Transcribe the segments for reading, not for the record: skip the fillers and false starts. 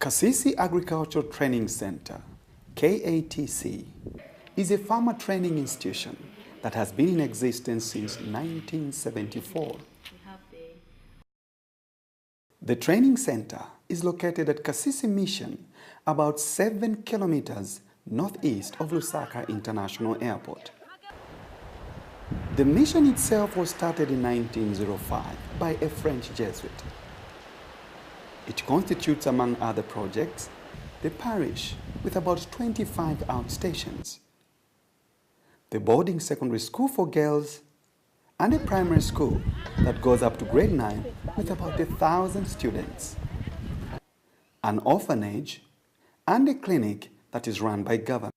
KATC Agricultural Training Center, KATC, is a farmer training institution that has been in existence since 1974. The training center is located at KATC Mission, about 7 kilometers northeast of Lusaka International Airport. The mission itself was started in 1905 by a French Jesuit. It constitutes, among other projects, the parish with about 25 outstations, the boarding secondary school for girls, and a primary school that goes up to grade 9 with about 1,000 students, an orphanage, and a clinic that is run by government.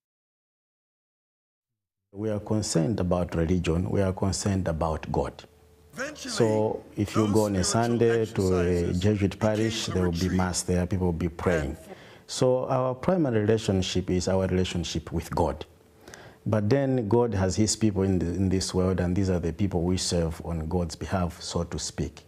We are concerned about religion, we are concerned about God. So if you go on a Sunday to a Jesuit parish, there will be mass there, people will be praying. So our primary relationship is our relationship with God. But then God has his people in this world, and these are the people we serve on God's behalf, so to speak.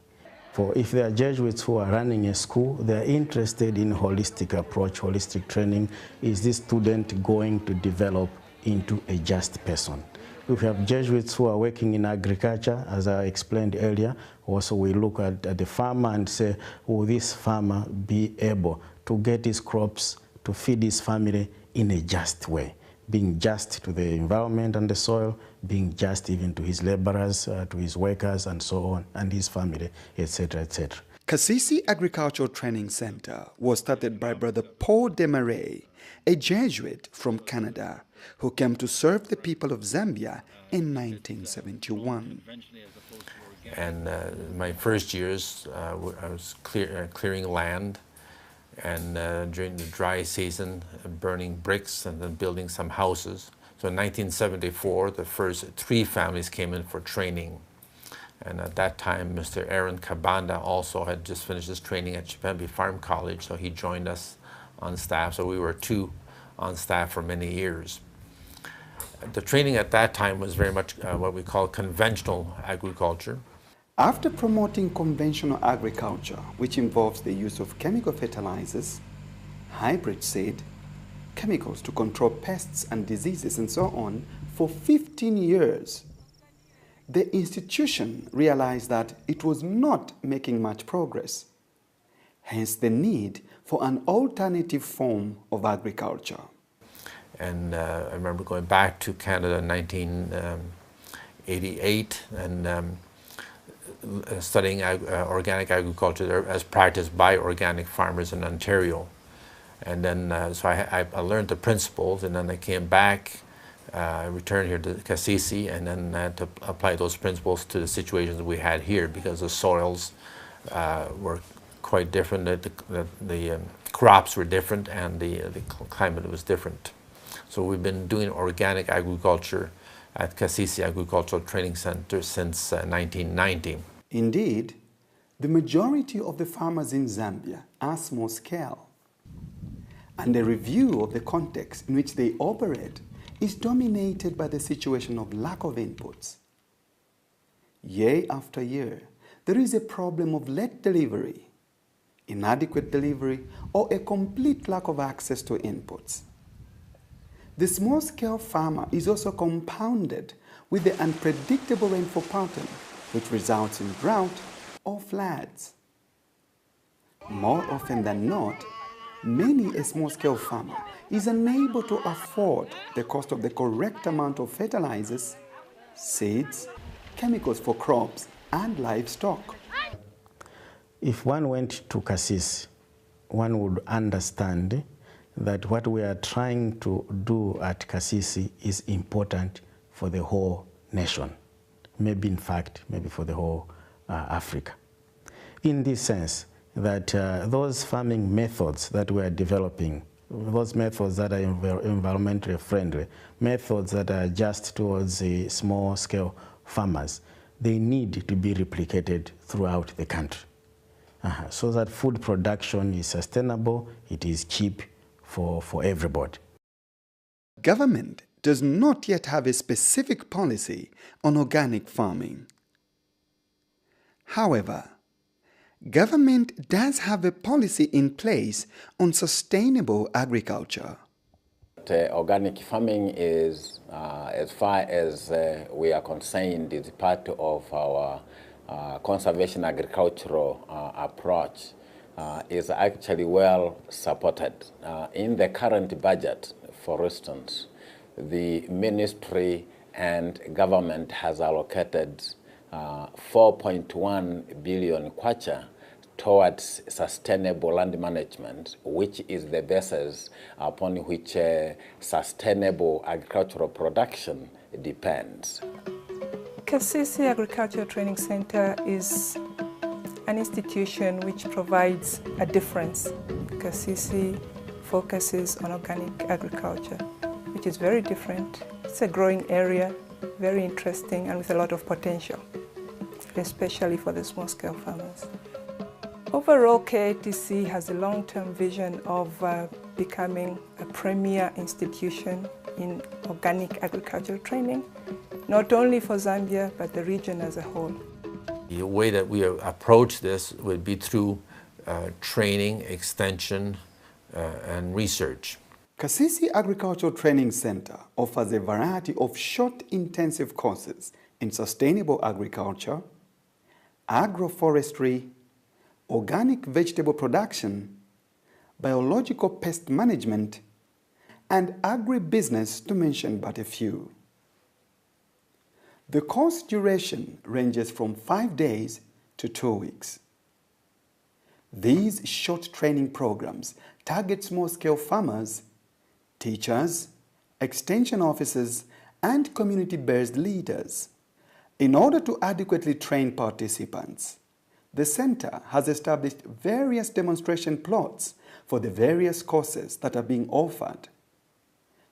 For if there are Jesuits who are running a school, they are interested in holistic approach, holistic training. Is this student going to develop into a just person? If we have Jesuits who are working in agriculture, as I explained earlier, also we look at the farmer and say, will this farmer be able to get his crops, to feed his family in a just way? Being just to the environment and the soil, being just even to his laborers, to his workers, and so on, and his family, etc., etc. KATC Agricultural Training Center was started by Brother Paul Desmarais, a Jesuit from Canada, who came to serve the people of Zambia in 1971. And my first years, I was clearing land, and during the dry season, burning bricks and then building some houses. So in 1974, the first 3 families came in for training. And at that time, Mr. Aaron Kabanda also had just finished his training at Chipembe Farm College, so he joined us on staff. So we were 2 on staff for many years. The training at that time was very much what we call conventional agriculture. After promoting conventional agriculture, which involves the use of chemical fertilizers, hybrid seed, chemicals to control pests and diseases, and so on, for 15 years, the institution realized that it was not making much progress, hence the need for an alternative form of agriculture. And I remember going back to Canada in 1988 and studying organic agriculture there as practiced by organic farmers in Ontario. And then so I learned the principles, and then I came back, I returned here to KATC, and then to apply those principles to the situations we had here, because the soils were quite different, the crops were different, and the climate was different. So we've been doing organic agriculture at KATC Agricultural Training Center since 1990. Indeed, the majority of the farmers in Zambia are small scale, and a review of the context in which they operate is dominated by the situation of lack of inputs. Year after year, there is a problem of late delivery, inadequate delivery, or a complete lack of access to inputs. The small-scale farmer is also compounded with the unpredictable rainfall pattern, which results in drought or floods. More often than not, many a small-scale farmer is unable to afford the cost of the correct amount of fertilizers, seeds, chemicals for crops, and livestock. If one went to KATC, one would understand that what we are trying to do at KATC is important for the whole nation, maybe in fact, maybe for the whole Africa. In this sense, that those farming methods that we are developing, those methods that are environmentally friendly, methods that are just towards the small-scale farmers, they need to be replicated throughout the country, so that food production is sustainable, it is cheap for everybody. Government does not yet have a specific policy on organic farming. However, Government does have a policy in place on sustainable agriculture. Organic farming is, as far as we are concerned, is part of our conservation agricultural approach, is actually well supported. In the current budget, for instance, the ministry and government has allocated 4.1 billion kwacha towards sustainable land management, which is the basis upon which sustainable agricultural production depends. KATC Agricultural Training Center is an institution which provides a difference. KATC focuses on organic agriculture, which is very different. It's a growing area, very interesting and with a lot of potential, especially for the small-scale farmers. Overall, KATC has a long-term vision of becoming a premier institution in organic agricultural training, not only for Zambia, but the region as a whole. The way that we approach this would be through training, extension, and research. KATC Agricultural Training Center offers a variety of short intensive courses in sustainable agriculture, agroforestry, organic vegetable production, biological pest management, and agribusiness, to mention but a few. The course duration ranges from 5 days to 2 weeks. These short training programs target small-scale farmers, teachers, extension officers, and community-based leaders. In order to adequately train participants, the center has established various demonstration plots for the various courses that are being offered.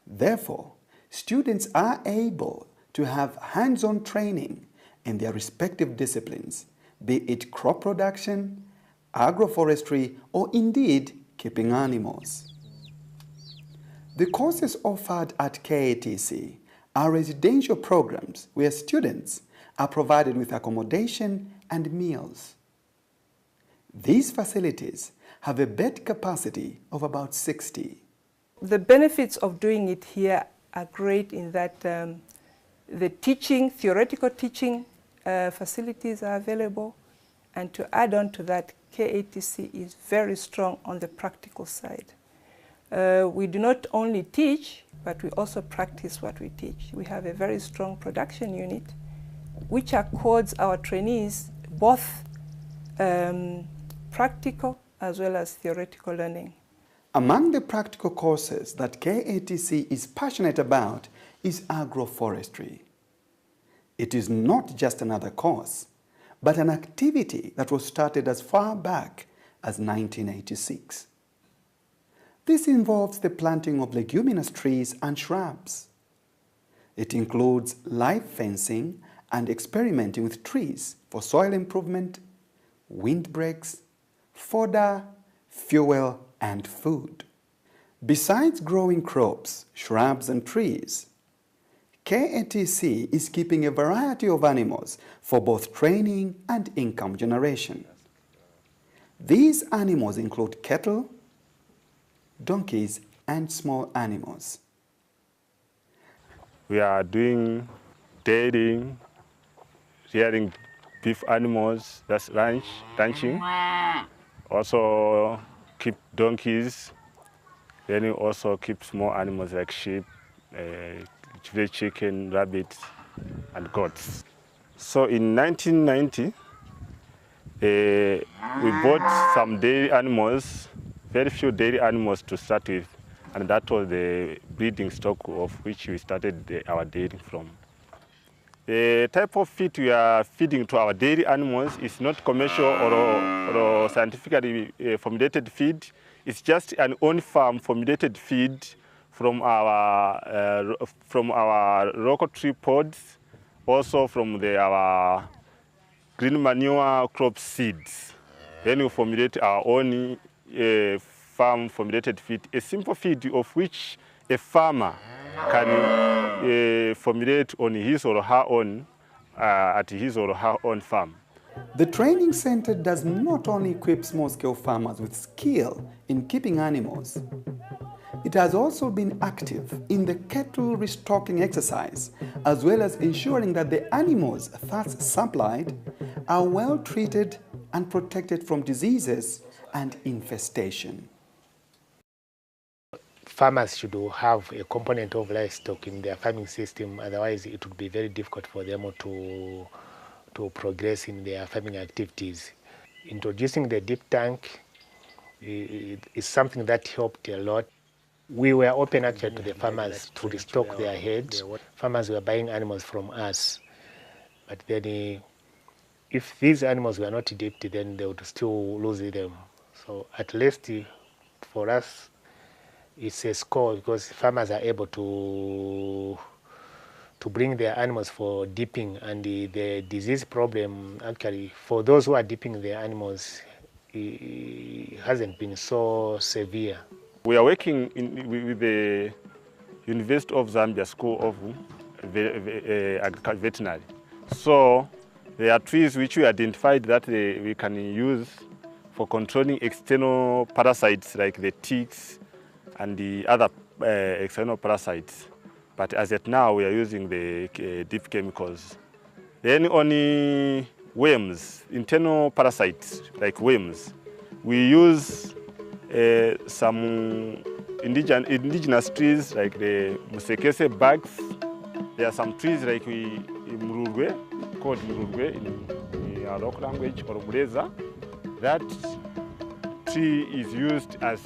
Therefore, students are able to have hands-on training in their respective disciplines, be it crop production, agroforestry, or indeed keeping animals. The courses offered at KATC are residential programs where students are provided with accommodation and meals. These facilities have a bed capacity of about 60. The benefits of doing it here are great in that the theoretical teaching facilities are available, and to add on to that, KATC is very strong on the practical side. We do not only teach, but we also practice what we teach. We have a very strong production unit, which accords our trainees both practical as well as theoretical learning. Among the practical courses that KATC is passionate about is agroforestry. It is not just another course, but an activity that was started as far back as 1986. This involves the planting of leguminous trees and shrubs. It includes live fencing and experimenting with trees for soil improvement, windbreaks, fodder, fuel, and food. Besides growing crops, shrubs, and trees, KATC is keeping a variety of animals for both training and income generation. These animals include cattle, donkeys, and small animals. We are doing dairying, rearing beef animals, that's ranching. Also keep donkeys, then we also keep small animals like sheep, chicken, rabbits, and goats. So in 1990, we bought some dairy animals, very few dairy animals to start with, and that was the breeding stock of which we started our dairy from. The type of feed we are feeding to our dairy animals is not commercial or scientifically formulated feed. It's just an on-farm formulated feed from our local tree pods, also from our green manure crop seeds. Then we formulate our own farm formulated feed, a simple feed of which a farmer can formulate on his or her own at his or her own farm. The training center does not only equip small-scale farmers with skill in keeping animals, it has also been active in the cattle restocking exercise, as well as ensuring that the animals thus supplied are well treated and protected from diseases and infestation. Farmers should have a component of livestock in their farming system, otherwise it would be very difficult for them to progress in their farming activities. Introducing the deep tank is something that helped a lot. We were open actually to the farmers to restock their herds. Farmers were buying animals from us, but then if these animals were not dipped, then they would still lose them. So at least for us, it's a score because farmers are able to bring their animals for dipping, and the disease problem actually for those who are dipping their animals it hasn't been so severe. We are working with the University of Zambia School of Veterinary. So there are trees which we identified that we can use for controlling external parasites like the ticks and the other external parasites. But as at now, we are using the deep chemicals. Then only worms, internal parasites like worms, we use some indigenous trees like the Musekese bugs. There are some trees like Mururwe, called Mururwe in our local language, or Mureza. That tree is used as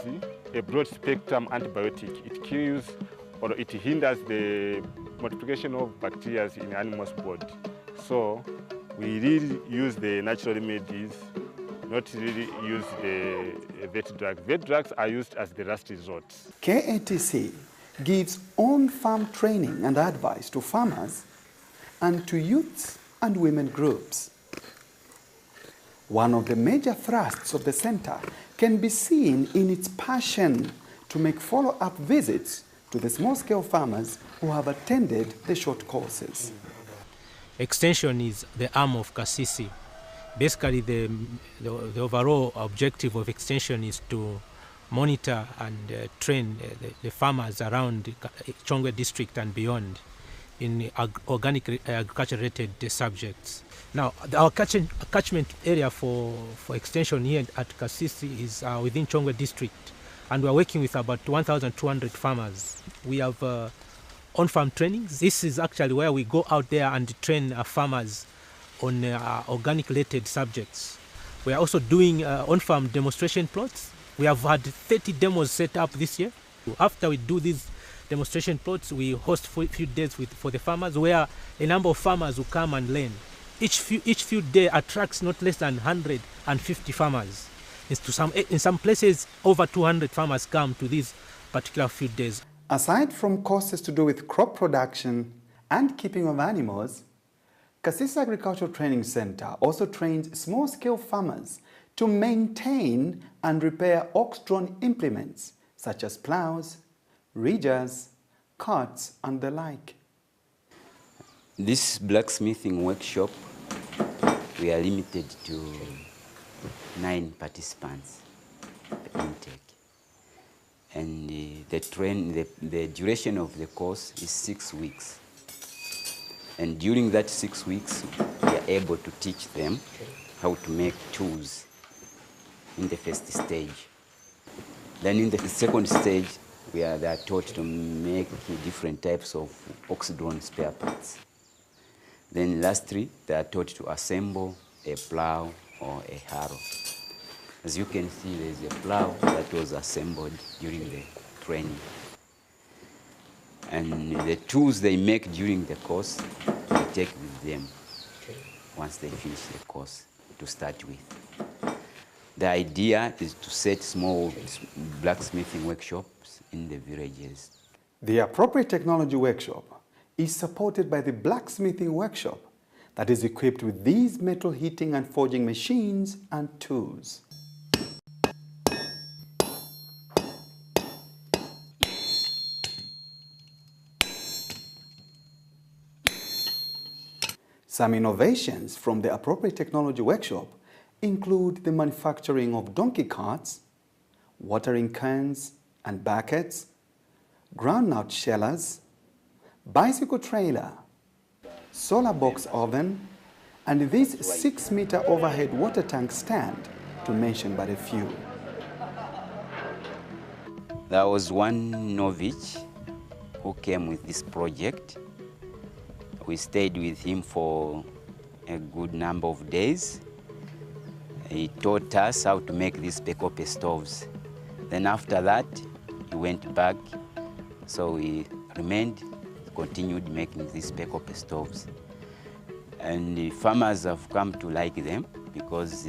a broad spectrum antibiotic. It kills or it hinders the multiplication of bacteria in animals' body. So we really use the natural remedies, not really use the vet drugs. Vet drugs are used as the last resort. KATC gives on-farm training and advice to farmers and to youths and women groups. One of the major thrusts of the center can be seen in its passion to make follow-up visits to the small-scale farmers who have attended the short courses. Extension is the arm of KATC. Basically, the overall objective of extension is to monitor and train the farmers around Choongo district and beyond in organic agriculture-related subjects. Now, our catchment area for extension here at KATC is within Choongo district, and we are working with about 1,200 farmers. We have on-farm trainings. This is actually where we go out there and train farmers on organic-related subjects. We are also doing on-farm demonstration plots. We have had 30 demos set up this year. After we do these demonstration plots, we host a few days for the farmers, where a number of farmers will come and learn. Each field day attracts not less than 150 farmers. In some places, over 200 farmers come to these particular field days. Aside from courses to do with crop production and keeping of animals, KATC Agricultural Training Center also trains small-scale farmers to maintain and repair ox-drawn implements such as plows, ridgers, carts, and the like. This blacksmithing workshop, we are limited to 9 participants per intake. And the duration of the course is 6 weeks. And during that 6 weeks, we are able to teach them how to make tools in the first stage. Then in the second stage, they are taught to make different types of ox-drawn spare parts. Then lastly, they are taught to assemble a plow or a harrow. As you can see, there is a plow that was assembled during the training. And the tools they make during the course, they take with them once they finish the course to start with. The idea is to set small blacksmithing workshops in the villages. The appropriate technology workshop is supported by the blacksmithing workshop that is equipped with these metal heating and forging machines and tools. Some innovations from the appropriate technology workshop include the manufacturing of donkey carts, watering cans and buckets, groundnut shellers, bicycle trailer, solar box oven, and this 6-meter overhead water tank stand, to mention but a few. There was one novice who came with this project. We stayed with him for a good number of days. He taught us how to make these pekope stoves. Then after that, he went back, so we remained, continued making these pekope stoves. And the farmers have come to like them because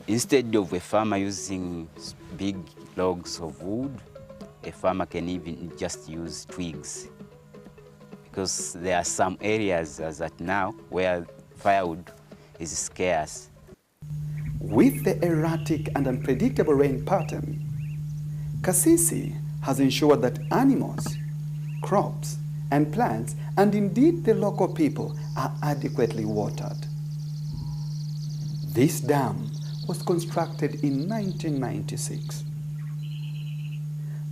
instead of a farmer using big logs of wood, a farmer can even just use twigs. Because there are some areas as at now where firewood is scarce. With the erratic and unpredictable rain pattern, KATC has ensured that animals, crops, and plants, and indeed the local people, are adequately watered. This dam was constructed in 1996.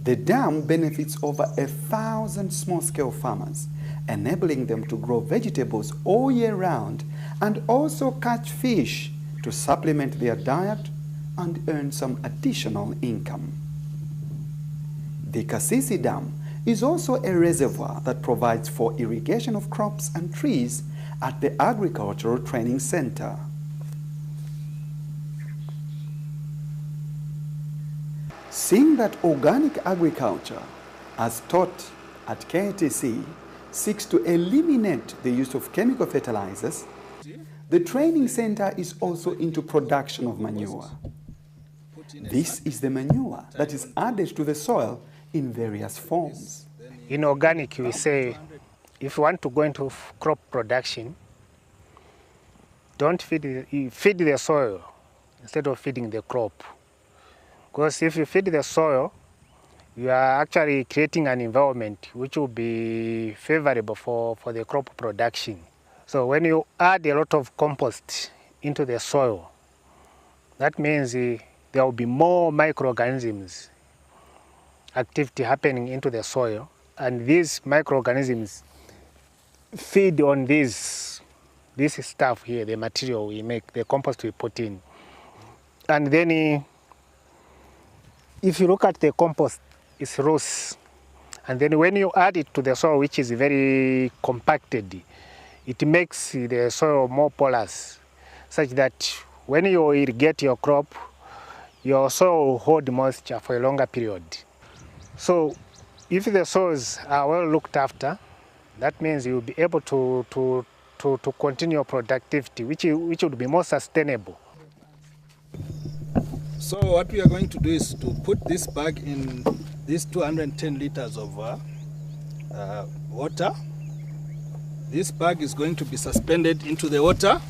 The dam benefits over 1,000 small-scale farmers, enabling them to grow vegetables all year round and also catch fish to supplement their diet and earn some additional income. The KATC Dam is also a reservoir that provides for irrigation of crops and trees at the Agricultural Training Center. Seeing that organic agriculture, as taught at KATC, seeks to eliminate the use of chemical fertilizers, the training center is also into production of manure. This is the manure that is added to the soil in various forms. In organic, we say, if you want to go into crop production, don't feed the soil instead of feeding the crop. Because if you feed the soil, you are actually creating an environment which will be favorable for the crop production. So when you add a lot of compost into the soil, that means there will be more microorganisms activity happening into the soil, and these microorganisms feed on this stuff here, the material we make, the compost we put in. And then if you look at the compost, it's loose. And then when you add it to the soil, which is very compacted, it makes the soil more porous, such that when you irrigate your crop, your soil will hold moisture for a longer period. So if the soils are well looked after, that means you'll be able to continue productivity, which would be more sustainable. So what we are going to do is to put this bag in these 210 liters of water. This bag is going to be suspended into the water